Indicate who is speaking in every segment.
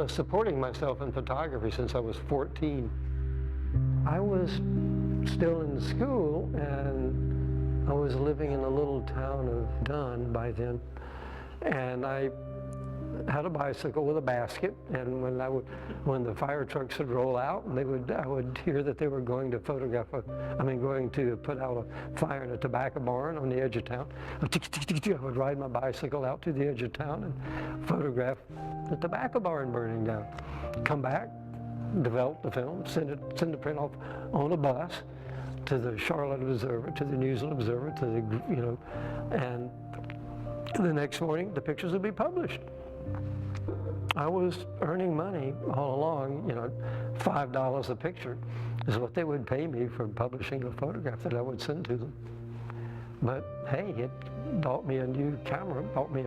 Speaker 1: of supporting myself in photography since I was 14. I was still in school, and I was living in a little town of Dunn by then, and I had a bicycle with a basket, and when the fire trucks would roll out, and I would hear that they were going to going to put out a fire in a tobacco barn on the edge of town. I would ride my bicycle out to the edge of town and photograph the tobacco barn burning down. Come back, develop the film, send the print off on a bus to the Charlotte Observer, to the Uzzle Observer, to the and the next morning the pictures would be published. I was earning money all along, $5 a picture is what they would pay me for publishing a photograph that I would send to them. But hey, it bought me a new camera, bought me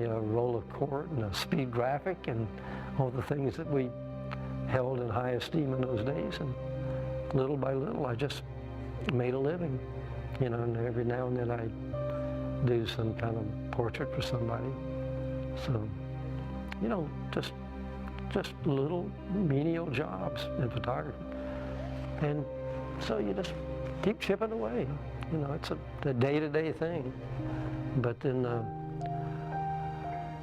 Speaker 1: a roll of cord and a speed graphic and all the things that we held in high esteem in those days. And little by little, I just made a living, and every now and then I do some kind of portrait for somebody. So, just little menial jobs in photography. And so you just keep chipping away. It's a day-to-day thing. But then,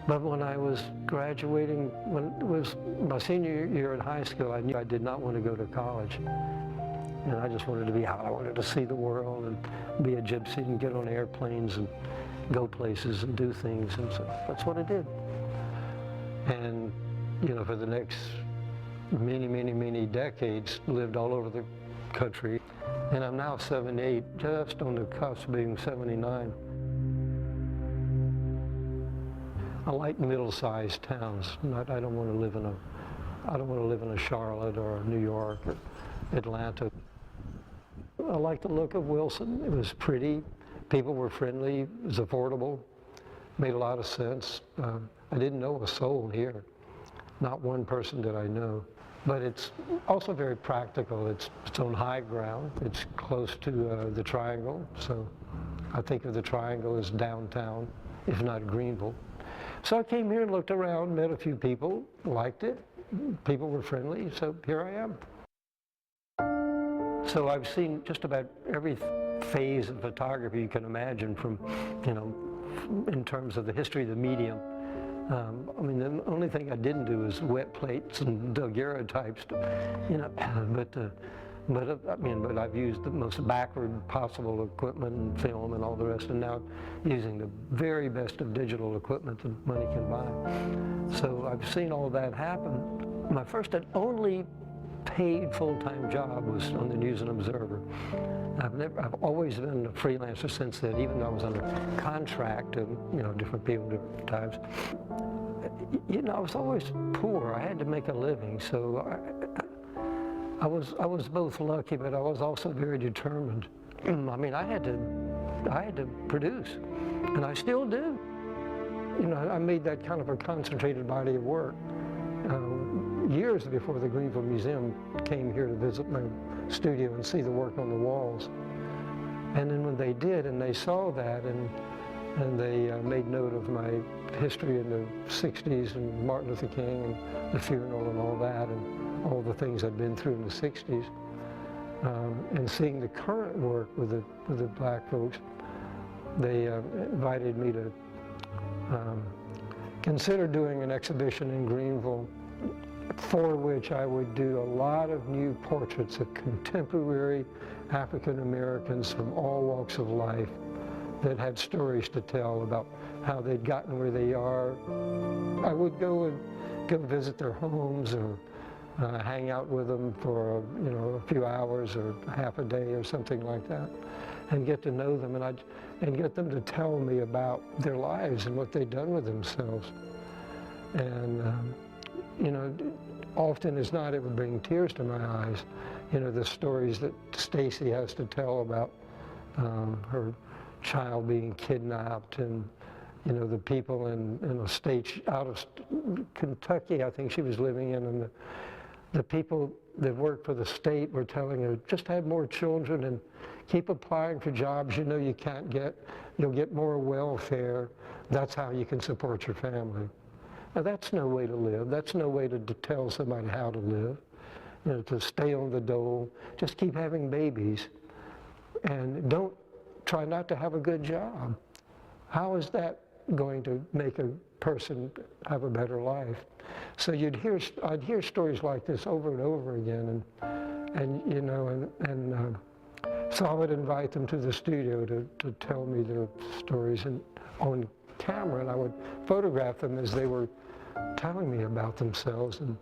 Speaker 1: but when I was graduating, when it was my senior year in high school, I knew I did not want to go to college. And I just wanted to be out. I wanted to see the world and be a gypsy and get on airplanes and go places and do things, and so that's what I did. And for the next many decades, lived all over the country. And I'm now 78, just on the cusp of being 79. I like middle-sized towns. I don't want to live in a Charlotte or a New York or Atlanta. I like the look of Wilson. It was pretty. People were friendly. It was affordable. Made a lot of sense. I didn't know a soul here. Not one person did I know. But it's also very practical. It's on high ground. It's close to the Triangle. So I think of the Triangle as downtown, if not Greenville. So I came here and looked around, met a few people, liked it. People were friendly, so here I am. So I've seen just about every phase of photography you can imagine, from, in terms of the history of the medium. The only thing I didn't do is wet plates and daguerreotypes, but I've used the most backward possible equipment and film and all the rest, and now using the very best of digital equipment that money can buy. So I've seen all that happen. My first and only paid full-time job was on the News and Observer. I've always been a freelancer since then, even though I was under contract to different people different times. I was always poor. I had to make a living, so I was both lucky, but I was also very determined. I had to produce, and I still do. I made that kind of a concentrated body of work years before the Greenville Museum came here to visit my studio and see the work on the walls. And then when they did, and they saw that, and they made note of my history in the 60s and Martin Luther King and the funeral and all that, and all the things I'd been through in the 60s, and seeing the current work with the black folks, they invited me to consider doing an exhibition in Greenville, for which I would do a lot of new portraits of contemporary African Americans from all walks of life that had stories to tell about how they'd gotten where they are. I would go visit their homes or hang out with them for a few hours or half a day or something like that, and get to know them, and get them to tell me about their lives and what they'd done with themselves. And often as not, it would bring tears to my eyes. The stories that Stacy has to tell about her child being kidnapped, and the people in a state out of Kentucky, I think she was living in, and the people that worked for the state were telling her, just have more children and keep applying for jobs you can't get. You'll get more welfare. That's how you can support your family. Now, that's no way to live. That's no way to tell somebody how to live. You know, to stay on the dole, just keep having babies, and don't try not to have a good job. How is that going to make a person have a better life? So I'd hear stories like this over and over again, and you know, so I would invite them to the studio to tell me their stories and on camera, and I would photograph them as they were telling me about themselves, and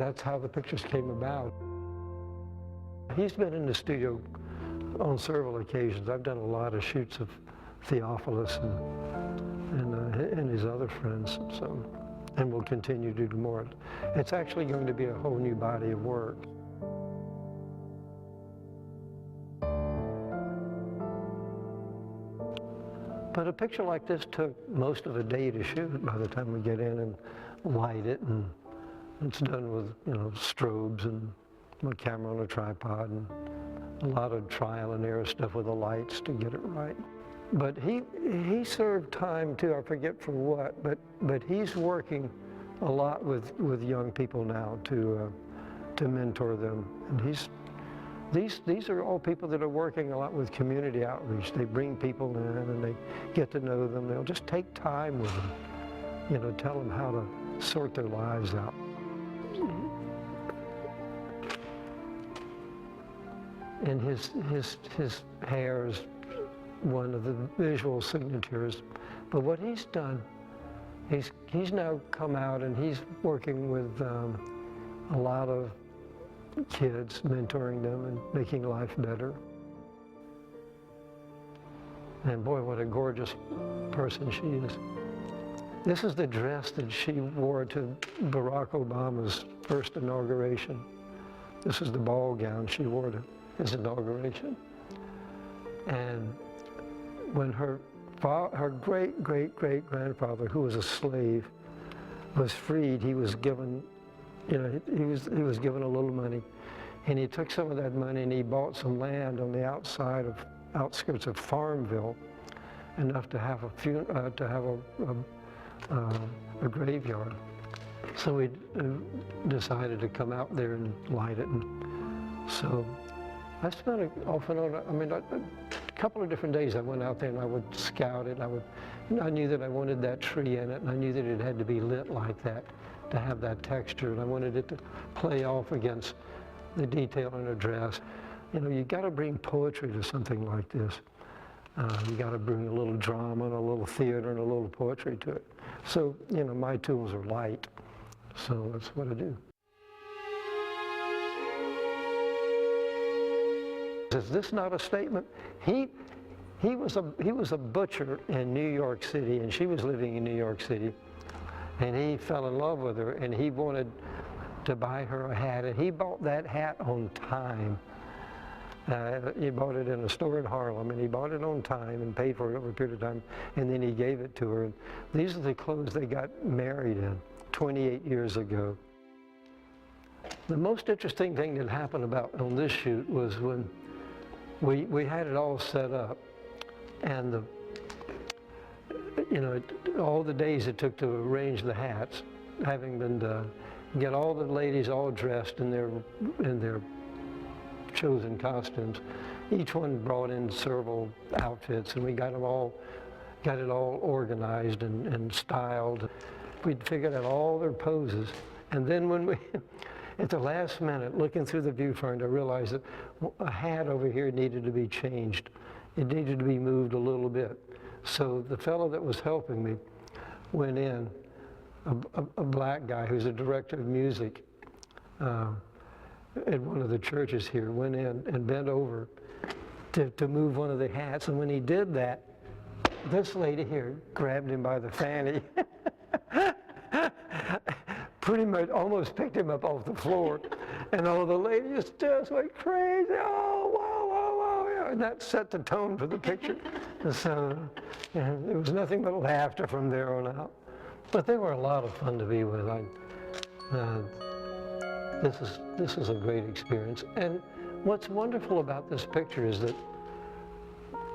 Speaker 1: that's how the pictures came about. He's been in the studio on several occasions. I've done a lot of shoots of Theophilus and his other friends, so, and we'll continue to do more. It's actually going to be a whole new body of work. But a picture like this took most of a day to shoot by the time we get in and light it, and it's done with, you know, strobes and a camera on a tripod and a lot of trial and error stuff with the lights to get it right. But he served time too, I forget for what, but he's working a lot with young people now to mentor them. And these are all people that are working a lot with community outreach. They bring people in and they get to know them. They'll just take time with them, you know, tell them how to sort their lives out. And his hair is one of the visual signatures. But what he's done, he's now come out and he's working with a lot of kids, mentoring them and making life better. And boy, what a gorgeous person she is. This is the dress that she wore to Barack Obama's first inauguration. This is the ball gown she wore to his inauguration. And when her great-great-great-grandfather, who was a slave, was freed, he was given, you know, he was given a little money, and he took some of that money and he bought some land on the outskirts of Farmville, enough to have a graveyard. So we decided to come out there and light it, and so I spent off and on. I mean, a couple of different days I went out there and I would scout it. I knew that I wanted that tree in it, and I knew that it had to be lit like that to have that texture, and I wanted it to play off against the detail in a dress. You know, you got to bring poetry to something like this. You got to bring a little drama and a little theater and a little poetry to it. So, you know, my tools are light, so that's what I do. Is this not a statement? He was a butcher in New York City, and she was living in New York City, and he fell in love with her, and he wanted to buy her a hat, and he bought that hat on time. He bought it in a store in Harlem, and he bought it on time and paid for it over a period of time, and then he gave it to her. And these are the clothes they got married in 28 years ago. The most interesting thing that happened on this shoot was when we had it all set up, and you know, all the days it took to arrange the hats having been done, get all the ladies all dressed in their chosen costumes. Each one brought in several outfits, and we got it all organized and styled. We'd figured out all their poses, and then when we at the last minute, looking through the viewfinder, I realized that a hat over here needed to be changed. It needed to be moved a little bit. So the fellow that was helping me went in, a black guy who's a director of music at one of the churches here, went in and bent over to move one of the hats. And when he did that, this lady here grabbed him by the fanny. Pretty much almost picked him up off the floor. And all the ladies just went crazy. Oh, wow, wow, wow. Yeah. And that set the tone for the picture. So there was nothing but laughter from there on out. But they were a lot of fun to be with. This is a great experience. And what's wonderful about this picture is that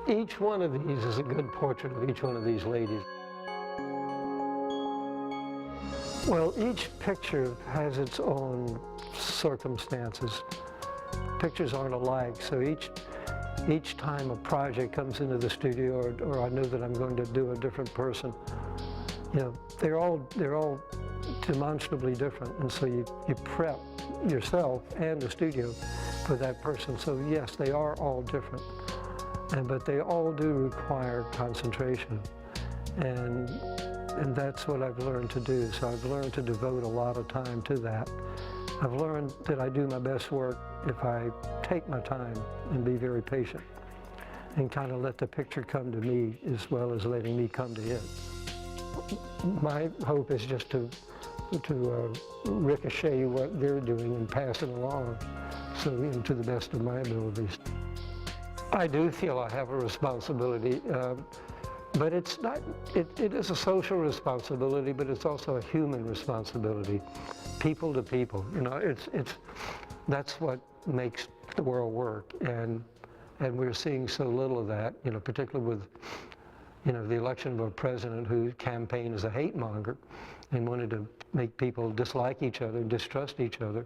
Speaker 1: each one of these is a good portrait of each one of these ladies. Well, each picture has its own circumstances. Pictures aren't alike, so each time a project comes into the studio, or I know that I'm going to do a different person, you know, they're all demonstrably different, and so you prep yourself and the studio for that person. So yes, they are all different, but they all do require concentration, and that's what I've learned to do. So I've learned to devote a lot of time to that. I've learned that I do my best work if I take my time and be very patient and kind of let the picture come to me as well as letting me come to it. My hope is just to ricochet what they're doing and pass it along, so to the best of my abilities. I do feel I have a responsibility, but it's not. It is a social responsibility, but it's also a human responsibility, people to people. You know, that's what makes the world work, and we're seeing so little of that. You know, particularly with, you know, the election of a president who campaigned as a hate monger and wanted to make people dislike each other, distrust each other.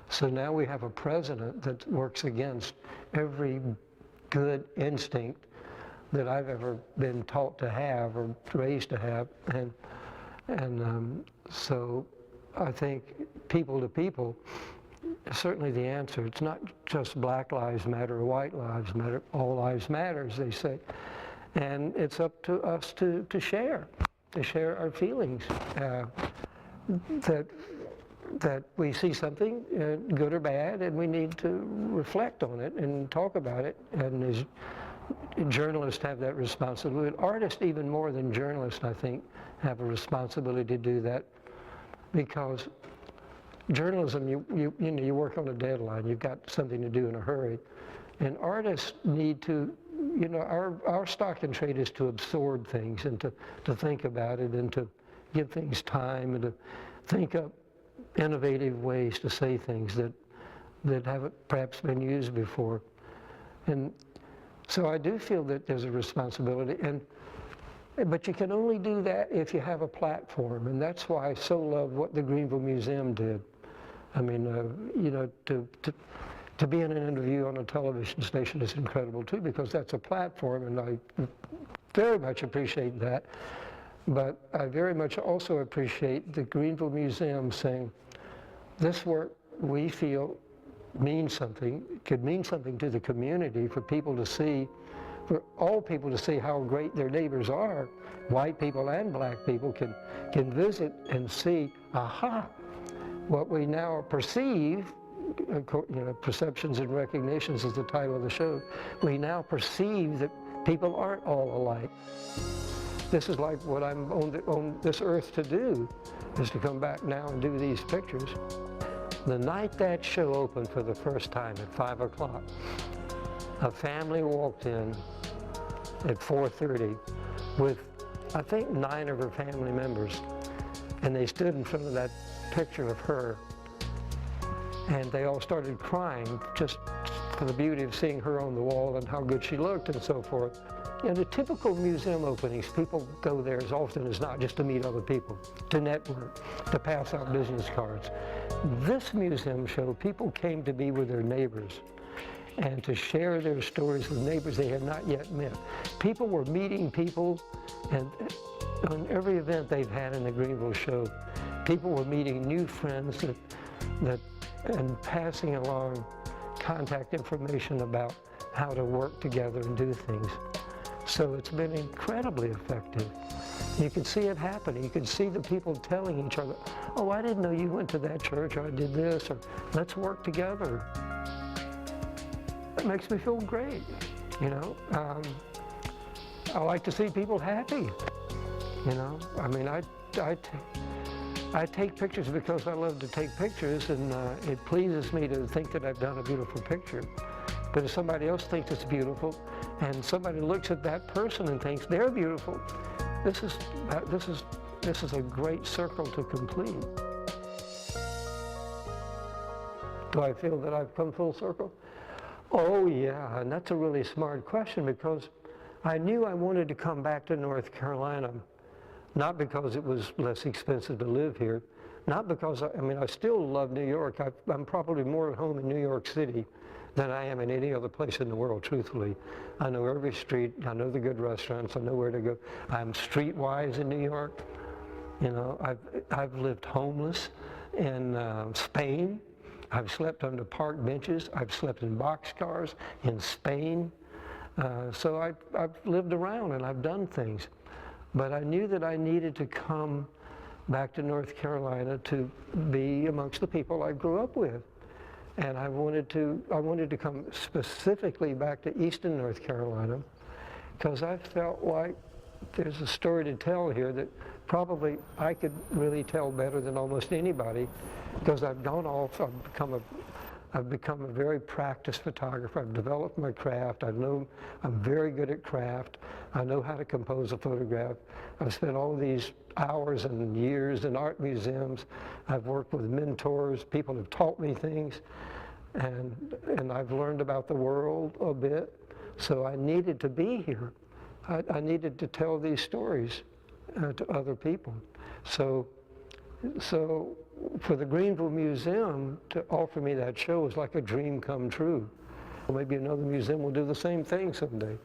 Speaker 1: So now we have a president that works against every good instinct that I've ever been taught to have or raised to have, and so I think people to people is certainly the answer. It's not just Black Lives Matter or White Lives Matter. All lives matter, as they say. And it's up to us to share our feelings, that we see something, good or bad, and we need to reflect on it and talk about it. And as journalists have that responsibility, artists even more than journalists, I think, have a responsibility to do that, because journalism, you work on a deadline, you've got something to do in a hurry, and artists need to, you know, our stock in trade is to absorb things and to think about it and to give things time and to think up innovative ways to say things that haven't perhaps been used before. And so I do feel that there's a responsibility, but you can only do that if you have a platform, and that's why I so love what the Greenville Museum did. I mean, you know, to be in an interview on a television station is incredible too, because that's a platform, and I very much appreciate that. But I very much also appreciate the Greenville Museum saying, this work we feel means something, could mean something to the community, for people to see, for all people to see how great their neighbors are. White people and black people can visit and see, aha, what we now perceive, you know, perceptions and recognitions is the title of the show. We now perceive that people aren't all alike. This is like what I'm on this earth to do, is to come back now and do these pictures. The night that show opened for the first time at 5 o'clock, a family walked in at 4:30 with, I think, 9 of her family members, and they stood in front of that picture of her, and they all started crying just for the beauty of seeing her on the wall and how good she looked and so forth. In the typical museum openings, people go there as often as not just to meet other people, to network, to pass out business cards. This museum show, people came to be with their neighbors and to share their stories with neighbors they had not yet met. People were meeting people, and on every event they've had in the Greenville show, people were meeting new friends and passing along contact information about how to work together and do things. So it's been incredibly effective. You can see it happening. You can see the people telling each other, oh, I didn't know you went to that church, or I did this, or let's work together. It makes me feel great, you know. I like to see people happy, you know. I mean, I take pictures because I love to take pictures, and it pleases me to think that I've done a beautiful picture. But if somebody else thinks it's beautiful, and somebody looks at that person and thinks they're beautiful, this is a great circle to complete. Do I feel that I've come full circle? Oh yeah, and that's a really smart question, because I knew I wanted to come back to North Carolina not because it was less expensive to live here, not because, I mean, I still love New York. I'm probably more at home in New York City than I am in any other place in the world, truthfully. I know every street, I know the good restaurants, I know where to go. I'm streetwise in New York. You know, I've lived homeless in Spain. I've slept under park benches. I've slept in boxcars in Spain. So I've lived around and I've done things. But I knew that I needed to come back to North Carolina to be amongst the people I grew up with. And I wanted to come specifically back to Eastern North Carolina because I felt like there's a story to tell here that probably I could really tell better than almost anybody, because I've gone off, I've become a very practiced photographer. I've developed my craft. I'm very good at craft. I know how to compose a photograph. I've spent all these hours and years in art museums. I've worked with mentors. People have taught me things, and I've learned about the world a bit. So I needed to be here. I needed to tell these stories to other people. So for the Greenville Museum to offer me that show was like a dream come true. Maybe another museum will do the same thing someday.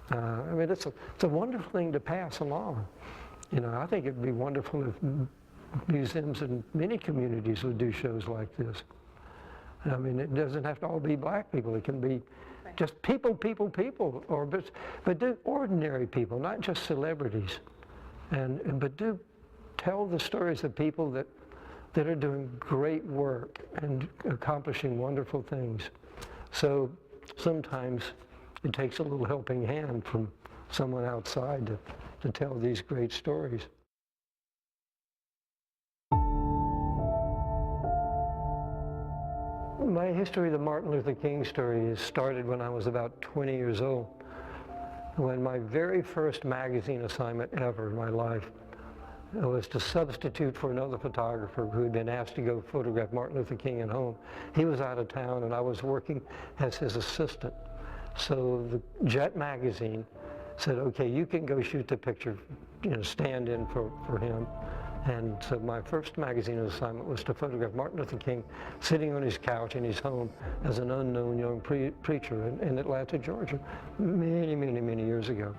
Speaker 1: I mean, it's a wonderful thing to pass along. You know, I think it'd be wonderful if museums in many communities would do shows like this. I mean, it doesn't have to all be black people. It can be just people, but do ordinary people, not just celebrities. But do tell the stories of people that are doing great work and accomplishing wonderful things. So sometimes it takes a little helping hand from someone outside to tell these great stories. My history of the Martin Luther King story started when I was about 20 years old, when my very first magazine assignment ever in my life was to substitute for another photographer who had been asked to go photograph Martin Luther King at home. He was out of town and I was working as his assistant. So the Jet magazine said, okay, you can go shoot the picture, you know, stand in for him. And so my first magazine assignment was to photograph Martin Luther King sitting on his couch in his home as an unknown young preacher in Atlanta, Georgia, many, many, many years ago.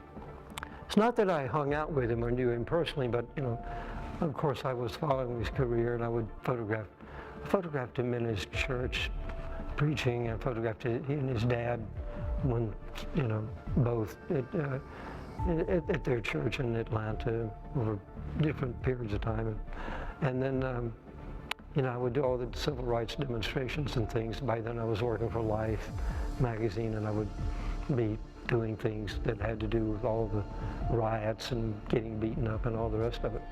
Speaker 1: It's not that I hung out with him or knew him personally, but, you know, of course I was following his career, and I would photographed him in his church preaching, and photographed he and his dad, when, you know, both at their church in Atlanta over different periods of time. And then, you know, I would do all the civil rights demonstrations and things. By then I was working for Life magazine, and I would be doing things that had to do with all the riots and getting beaten up and all the rest of it.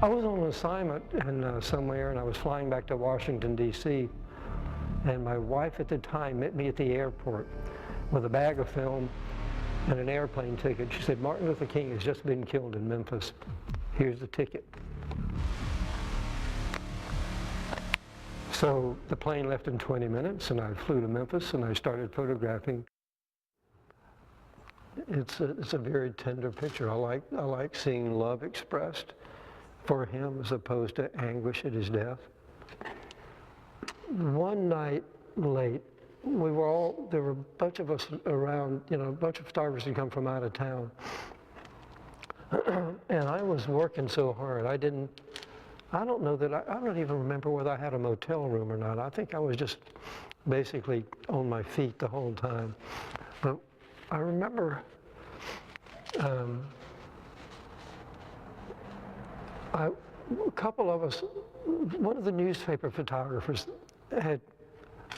Speaker 1: I was on an assignment somewhere, and I was flying back to Washington, D.C., and my wife at the time met me at the airport with a bag of film and an airplane ticket. She said, Martin Luther King has just been killed in Memphis. Here's the ticket. So the plane left in 20 minutes, and I flew to Memphis, and I started photographing. It's a very tender picture. I like seeing love expressed for him as opposed to anguish at his death. One night late, there were a bunch of us around, you know, a bunch of photographers had come from out of town. And I was working so hard, I don't even remember whether I had a motel room or not. I think I was just basically on my feet the whole time. But I remember a couple of us, one of the newspaper photographers had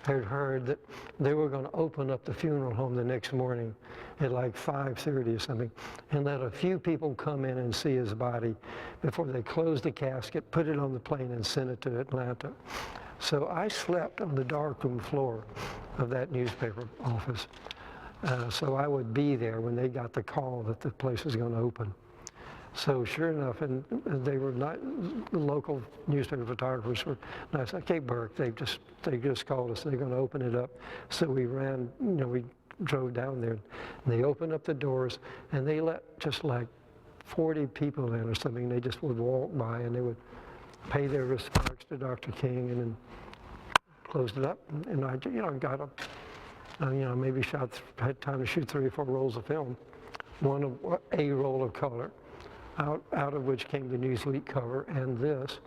Speaker 1: heard that they were going to open up the funeral home the next morning at like 5:30 or something, and let a few people come in and see his body before they closed the casket, put it on the plane, and sent it to Atlanta. So I slept on the darkroom floor of that newspaper office. So I would be there when they got the call that the place was going to open. So sure enough, and they were not, the local newspaper photographers were nice. Okay, Burk, they just called us. They're going to open it up. So we ran, you know, we drove down there, and they opened up the doors, and they let just like 40 people in or something. They just would walk by and they would pay their respects to Dr. King and then closed it up. And I, got maybe had time to shoot 3 or 4 rolls of film. A roll of color, out of which came the Newsweek cover and this,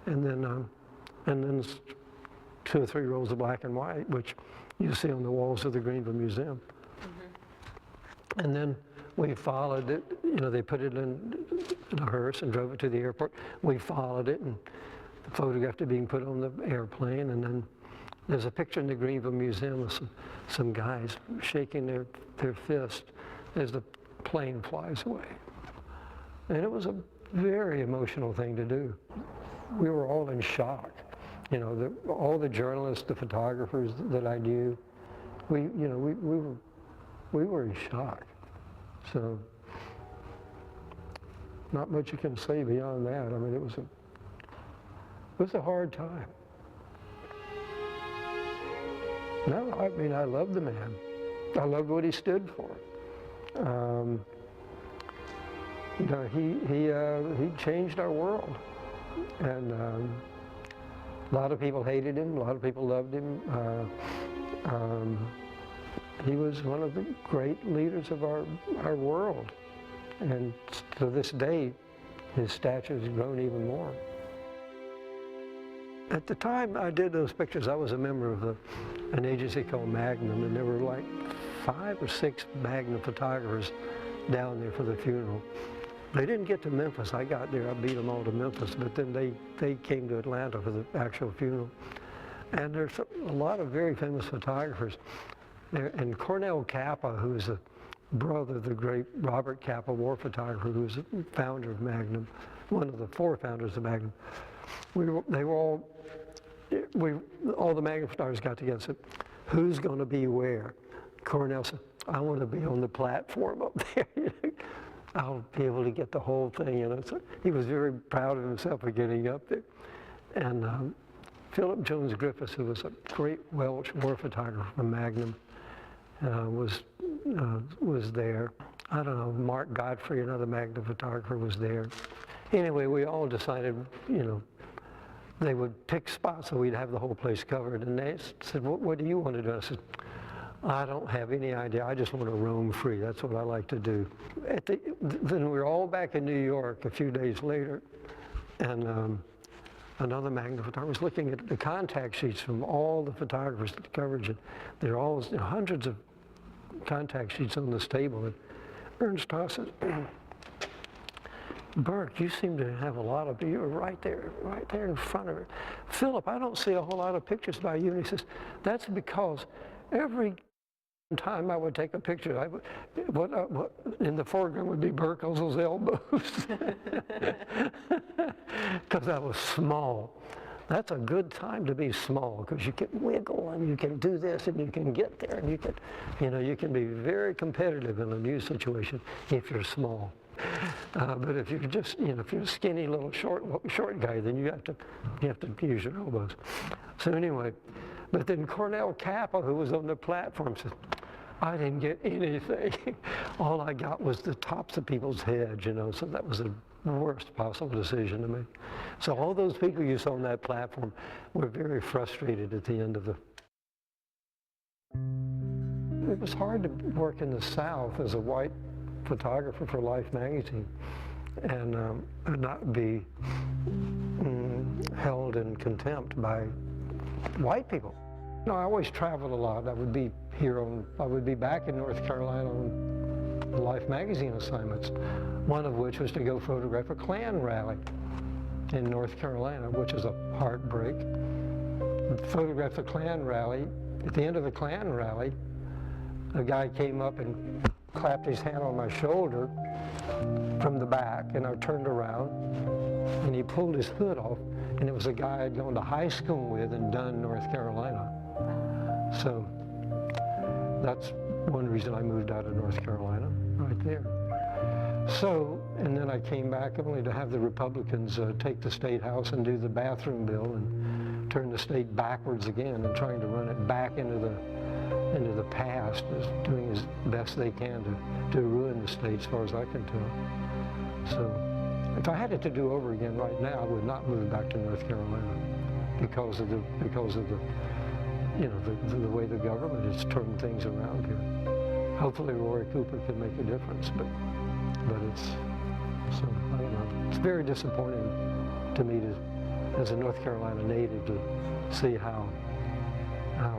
Speaker 1: and then 2 or 3 rolls of black and white, which you see on the walls of the Greenville Museum. Mm-hmm. And then we followed it. They put it in a hearse and drove it to the airport. We followed it and photographed it being put on the airplane. And then there's a picture in the Greenville Museum of some guys shaking their fist as the plane flies away. And it was a very emotional thing to do. We were all in shock. All the journalists, the photographers that I knew, we were in shock. So, not much you can say beyond that. I mean, it was a hard time. No, I mean, I loved the man. I loved what he stood for. He changed our world, and a lot of people hated him. A lot of people loved him. He was one of the great leaders of our world, and to this day, his stature has grown even more. At the time I did those pictures, I was a member of an agency called Magnum, and there were like 5 or 6 Magnum photographers down there for the funeral. They didn't get to Memphis. I got there, I beat them all to Memphis, but then they came to Atlanta for the actual funeral. And there's a lot of very famous photographers. And Cornell Kappa, who's the brother of the great Robert Kappa, war photographer, who was the founder of Magnum, one of the 4 founders of Magnum. All the Magnum photographers got together and said, who's going to be where? Cornell said, I want to be on the platform up there. I'll be able to get the whole thing. So he was very proud of himself for getting up there. And Philip Jones Griffiths, who was a great Welsh war photographer from Magnum, was there. I don't know, Mark Godfrey, another Magnum photographer, was there. Anyway, we all decided, they would pick spots so we'd have the whole place covered. And they said, what do you want to do? I said, I don't have any idea. I just want to roam free. That's what I like to do. Then we were all back in New York a few days later, and another Magnum photographer was looking at the contact sheets from all the photographers at the coverage. And there are all hundreds of contact sheets on this table. And Ernst Haas says, Burk, you seem to have a lot of, you're right there in front of it. Philip, I don't see a whole lot of pictures by you. And he says, that's because every time I would take a picture, what in the foreground would be Burk, Uzzle's elbows, because I was small. That's a good time to be small, because you can wiggle and you can do this and you can get there, and you can be very competitive in a news situation if you're small. But if you're just, if you're a skinny little short guy, then you have to use your elbows. So anyway, but then Cornell Kappa, who was on the platform, said, I didn't get anything. All I got was the tops of people's heads, so that was the worst possible decision to make. So all those people you saw on that platform were very frustrated at the end of It was hard to work in the South as a white photographer for Life magazine and not be held in contempt by white people. I always traveled a lot. I would be back in North Carolina on Life magazine assignments, one of which was to go photograph a Klan rally in North Carolina, which is a heartbreak. Photographed the Klan rally. At the end of the Klan rally, a guy came up and clapped his hand on my shoulder from the back, and I turned around, and he pulled his hood off, and it was a guy I'd gone to high school with in Dunn, North Carolina. So that's one reason I moved out of North Carolina, right there. So, and then I came back only to have the Republicans take the State House and do the bathroom bill and turn the state backwards again, and trying to run it back into the past, is doing as best they can to ruin the state as far as I can tell. So if I had it to do over again right now, I would not move back to North Carolina because of the you know, the way the government has turned things around here. Hopefully Roy Cooper can make a difference, but it's, so I don't know. It's very disappointing to me as a North Carolina native to see how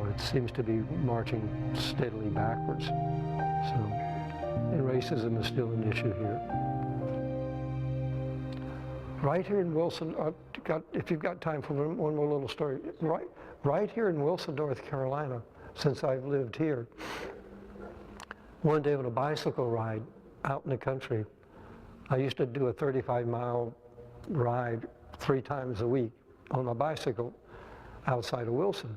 Speaker 1: it seems to be marching steadily backwards. So, and racism is still an issue here. Right here in Wilson, if you've got time for one more little story, right here in Wilson, North Carolina, since I've lived here, one day on a bicycle ride out in the country, I used to do a 35-mile ride 3 times a week on my bicycle outside of Wilson.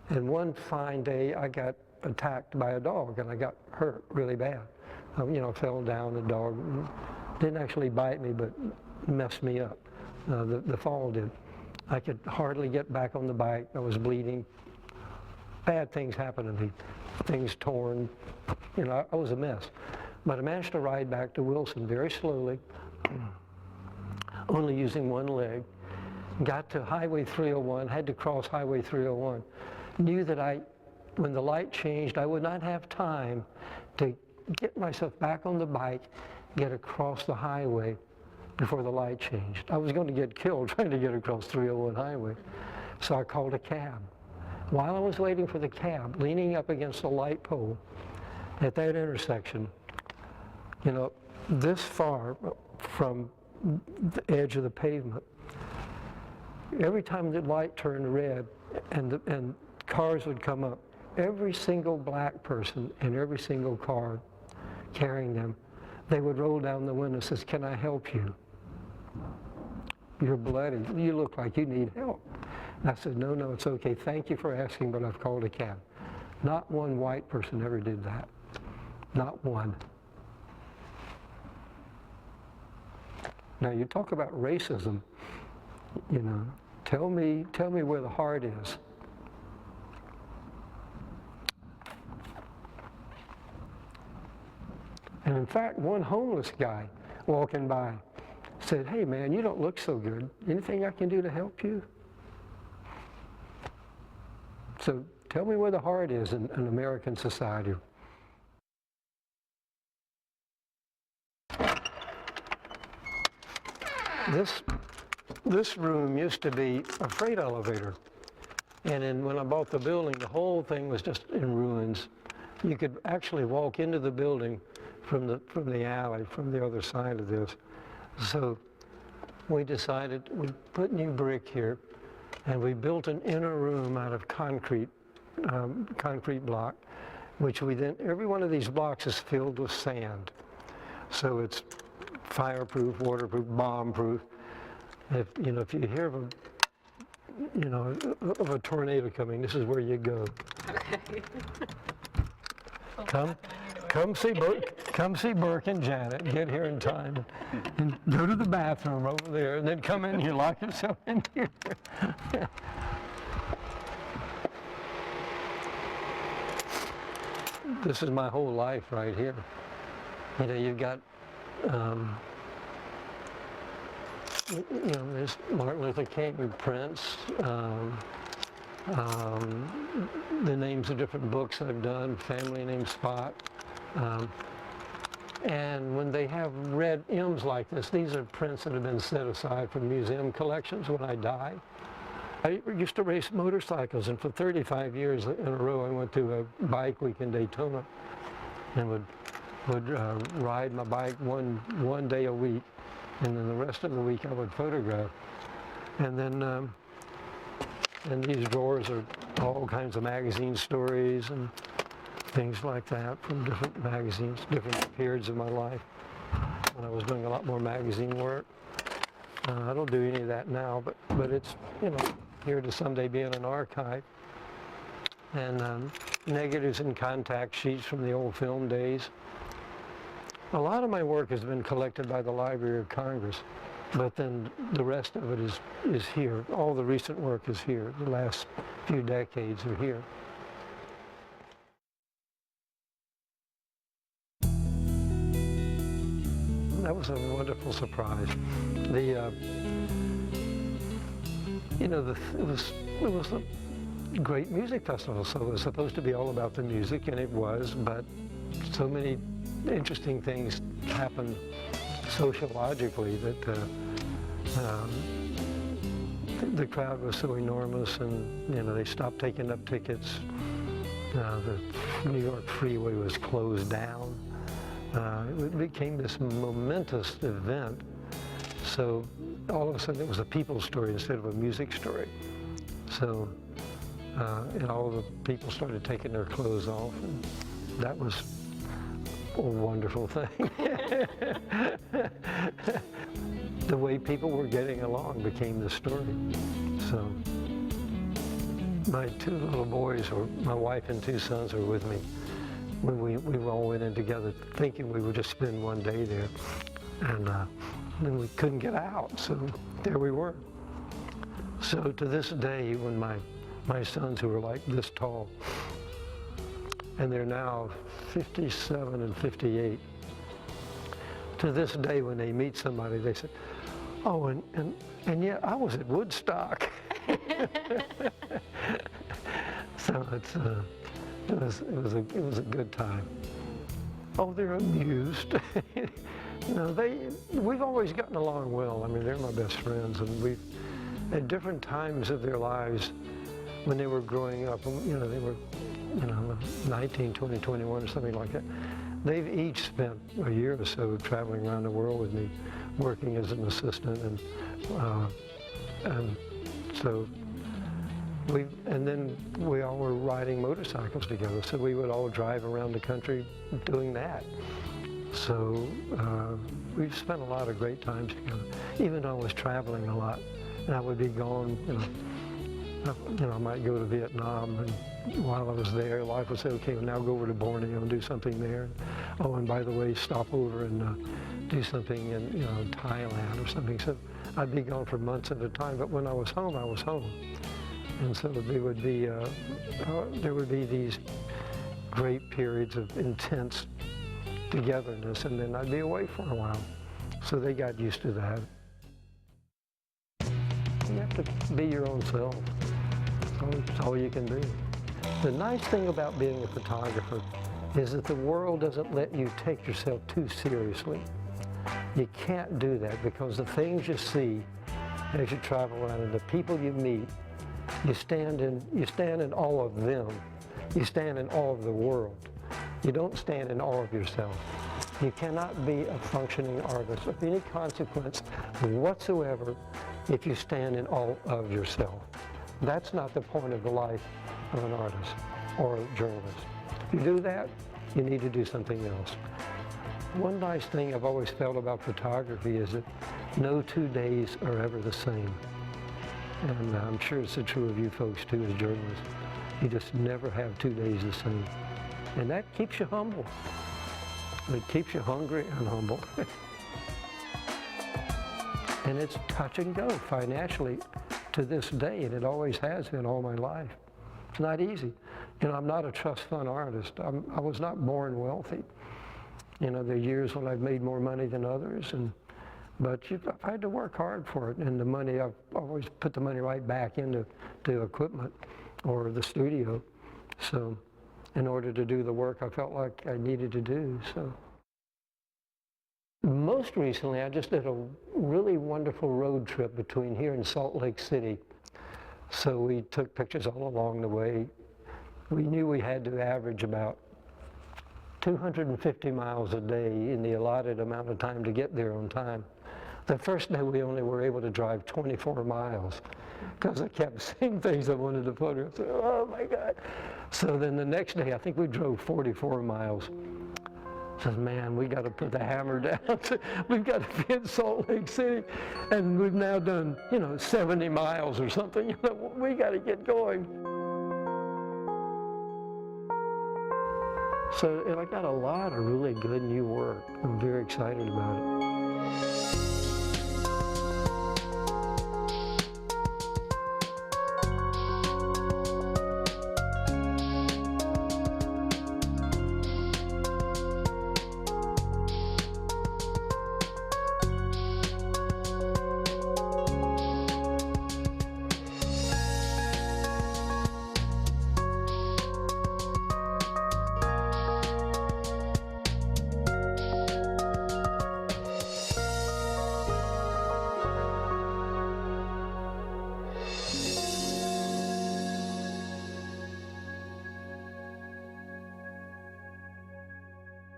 Speaker 1: And one fine day, I got attacked by a dog, and I got hurt really bad. You know, fell down, the dog didn't actually bite me, but messed me up. The fall did. I could hardly get back on the bike. I was bleeding. Bad things happened to me. Things torn. You know, I was a mess. But I managed to ride back to Wilson very slowly, only using one leg. Got to Highway 301, had to cross Highway 301. Knew that when the light changed, I would not have time to get myself back on the bike, get across the highway before the light changed. I was going to get killed trying to get across 301 highway. So I called a cab. While I was waiting for the cab, leaning up against a light pole at that intersection, you know, this far from the edge of the pavement, every time the light turned red and cars would come up, every single black person in every single car carrying them, they would roll down the window and says, "Can I help you? You're bloody. You look like you need help." And I said, "No, it's okay. Thank you for asking, but I've called a cab." Not one white person ever did that. Not one. Now you talk about racism, you know, tell me where the heart is. And in fact, one homeless guy walking by said, "Hey man, you don't look so good. Anything I can do to help you?" So tell me where the heart is in American society. This room used to be a freight elevator. And when I bought the building, the whole thing was just in ruins. You could actually walk into the building from the alley, from the other side of this. So we decided we'd put new brick here, and we built an inner room out of concrete block, which we then, every one of these blocks is filled with sand. So it's fireproof, waterproof, bomb-proof. If you hear of a tornado coming, this is where you go.
Speaker 2: Okay.
Speaker 1: Come see Burk and Janet. Get here in time, and go to the bathroom over there, and then come in here, lock yourself in here. This is my whole life right here. You know, you've got, there's Martin Luther King, Prince, the names of different books I've done, Family Name Spot. And when they have red M's like this, these are prints that have been set aside from museum collections when I die. I used to race motorcycles, and for 35 years in a row I went to a bike week in Daytona and would ride my bike one day a week, and then the rest of the week I would photograph. And then and these drawers are all kinds of magazine stories and things like that from different magazines, different periods of my life when I was doing a lot more magazine work. I don't do any of that now, but it's, here to someday be in an archive. And negatives and contact sheets from the old film days. A lot of my work has been collected by the Library of Congress, but then the rest of it is here. All the recent work is here. The last few decades are here. That was a wonderful surprise. The, you know, it was a great music festival, so it was supposed to be all about the music, and it was, but so many interesting things happened sociologically that the crowd was so enormous, and you know, they stopped taking up tickets. The New York freeway was closed down. It became this momentous event. So all of a sudden it was a people story instead of a music story. So and all the people started taking their clothes off, and that was a wonderful thing. The way people were getting along became the story. So my two little boys, or my wife and two sons, were with me when we all went in together, thinking we would just spend one day there, and then we couldn't get out, so there we were. So to this day, when my sons, who are like this tall, and they're now 57 and 58, to this day when they meet somebody, they say, "Oh, and yeah, I was at Woodstock." So it was a good time. Oh, they're amused. You know, we've always gotten along well. I mean, they're my best friends, and we've, at different times of their lives, when they were growing up, you know, they were, you know, 19, 20, 21 or something like that. They've each spent a year or so traveling around the world with me, working as an assistant, and so and then we all were riding motorcycles together, so we would all drive around the country doing that. So we've spent a lot of great times together, even though I was traveling a lot, and I would be gone, you know, I might go to Vietnam, and while I was there, life would say, okay, well, now go over to Borneo and do something there. Oh, and by the way, stop over and do something in, you know, Thailand or something. So I'd be gone for months at a time, but when I was home, I was home. And so there would be these great periods of intense togetherness, and then I'd be away for a while. So they got used to that. You have to be your own self. That's all you can be. The nice thing about being a photographer is that the world doesn't let you take yourself too seriously. You can't do that, because the things you see as you travel around and the people you meet, you stand in awe of them. You stand in awe of the world. You don't stand in awe of yourself. You cannot be a functioning artist of any consequence whatsoever if you stand in awe of yourself. That's not the point of the life of an artist or a journalist. If you do that, you need to do something else. One nice thing I've always felt about photography is that no 2 days are ever the same. And I'm sure it's true of you folks too as journalists. You just never have 2 days the same. And that keeps you humble. It keeps you hungry and humble. And it's touch and go financially to this day, and it always has been all my life. It's not easy. You know, I'm not a trust fund artist. I was not born wealthy. You know, there are years when I've made more money than others, but I've had to work hard for it, and the money, I've always put the money right back into equipment or the studio. So in order to do the work I felt like I needed to do. So most recently, I just did a really wonderful road trip between here and Salt Lake City. So we took pictures all along the way. We knew we had to average about 250 miles a day in the allotted amount of time to get there on time. The first day we only were able to drive 24 miles because I kept seeing things I wanted to photograph. Oh my God. So then the next day, I think we drove 44 miles. I said, man, we got to put the hammer down. We've got to be in Salt Lake City. And we've now done, 70 miles or something. We got to get going. So I got a lot of really good new work. I'm very excited about it.